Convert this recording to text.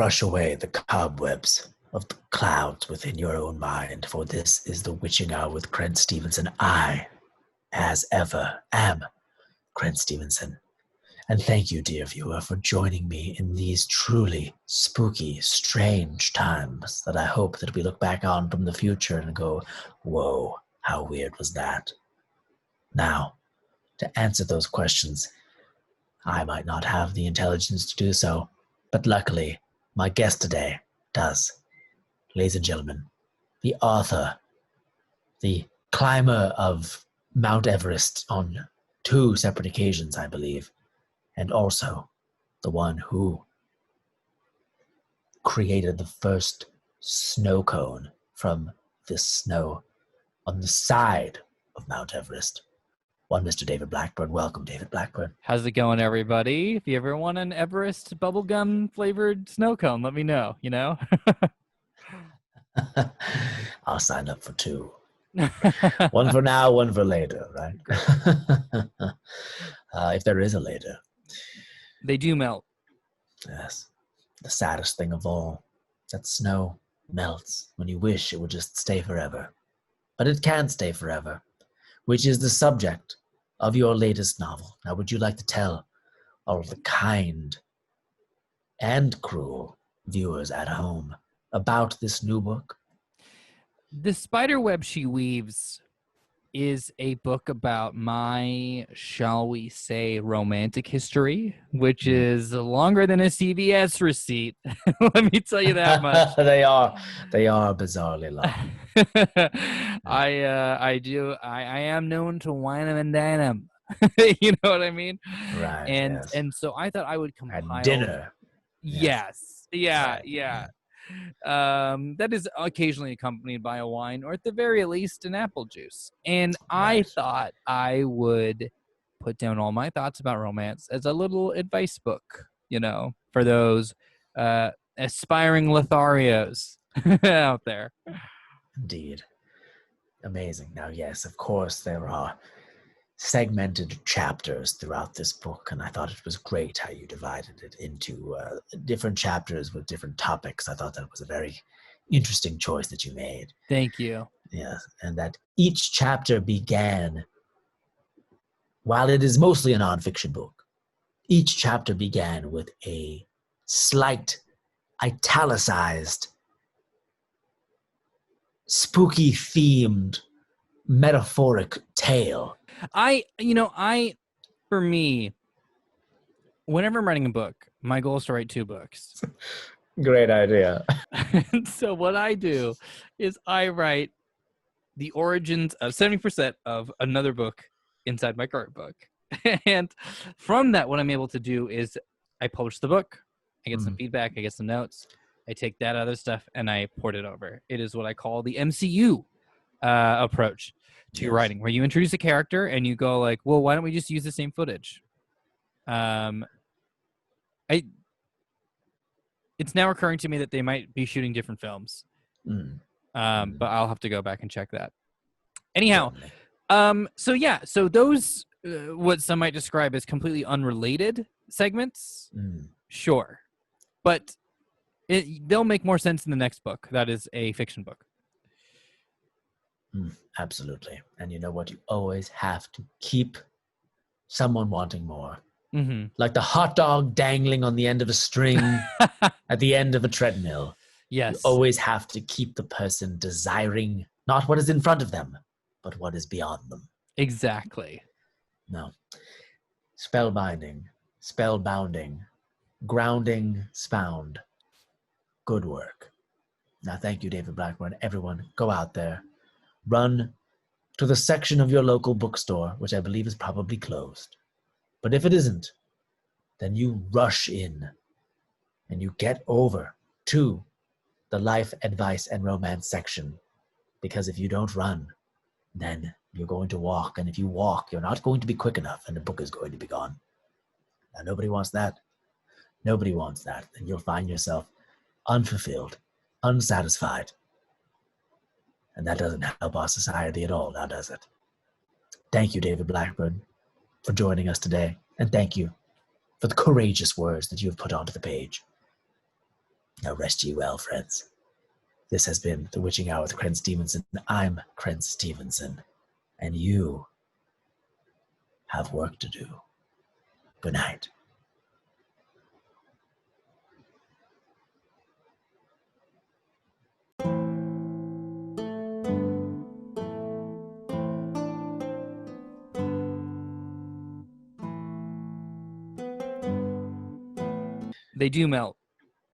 brush away the cobwebs of the clouds within your own mind, for this is the witching hour with Crent Stevenson. I, as ever, am Crent Stevenson. And thank you, dear viewer, for joining me in these truly spooky, strange times that I hope that we look back on from the future and go, whoa, how weird was that? Now, to answer those questions, I might not have the intelligence to do so, but luckily, my guest today does. Ladies and gentlemen, the author, the climber of Mount Everest on 2 separate occasions, I believe, and also the one who created the first snow cone from the snow on the side of Mount Everest. One Mr. David Blackburn. Welcome, David Blackburn. How's it going, everybody? If you ever want an Everest bubblegum flavored snow cone, let me know, I'll sign up for 2. One for now, one for later, right? If there is a later. They do melt. Yes. The saddest thing of all, that snow melts when you wish it would just stay forever. But it can't stay forever, which is the subject of your latest novel. Now, would you like to tell all the kind and cruel viewers at home about this new book? The Spiderweb She Weaves is a book about my, shall we say, romantic history, which is longer than a CVS receipt. Let me tell you that much. They are bizarrely long. I am known to wine 'em and dine 'em. You know what I mean? Right. And so I thought I would compile. At dinner. Yes. Yeah. Right. Yeah. That is occasionally accompanied by a wine, or at the very least an apple juice. And I thought I would put down all my thoughts about romance as a little advice book, for those aspiring Lotharios out there. Indeed. Amazing. Now, yes, of course, there are segmented chapters throughout this book, and I thought it was great how you divided it into different chapters with different topics. I thought that was a very interesting choice that you made. Thank you. Yeah, and that each chapter began, while it is mostly a nonfiction book, each chapter began with a slight italicized, spooky themed, metaphoric tale. For me, whenever I'm writing a book, my goal is to write 2 books. Great idea. So what I do is I write the origins of 70% of another book inside my current book. And from that, what I'm able to do is I publish the book, I get some feedback, I get some notes, I take that other stuff, and I port it over. It is what I call the MCU approach to your writing, where you introduce a character and you go like, well, why don't we just use the same footage? It's now occurring to me that they might be shooting different films. But I'll have to go back and check that. Anyhow, so those, what some might describe as completely unrelated segments, sure. But they'll make more sense in the next book. That is a fiction book. Absolutely. And you know what? You always have to keep someone wanting more. Like the hot dog dangling on the end of a string at the end of a treadmill. Yes. You always have to keep the person desiring not what is in front of them, but what is beyond them. Exactly. No. Spellbinding, spellbounding, grounding, spound. Good work. Now, thank you, David Blackburn. Everyone, go out there. Run to the section of your local bookstore, which I believe is probably closed. But if it isn't, then you rush in and you get over to the life advice and romance section. Because if you don't run, then you're going to walk. And if you walk, you're not going to be quick enough and the book is going to be gone. Now, nobody wants that. Nobody wants that. And you'll find yourself unfulfilled, unsatisfied. And that doesn't help our society at all, now does it? Thank you, David Blackburn, for joining us today. And thank you for the courageous words that you have put onto the page. Now rest ye well, friends. This has been The Witching Hour with Crent Stevenson. I'm Crent Stevenson, and you have work to do. Good night. They do melt.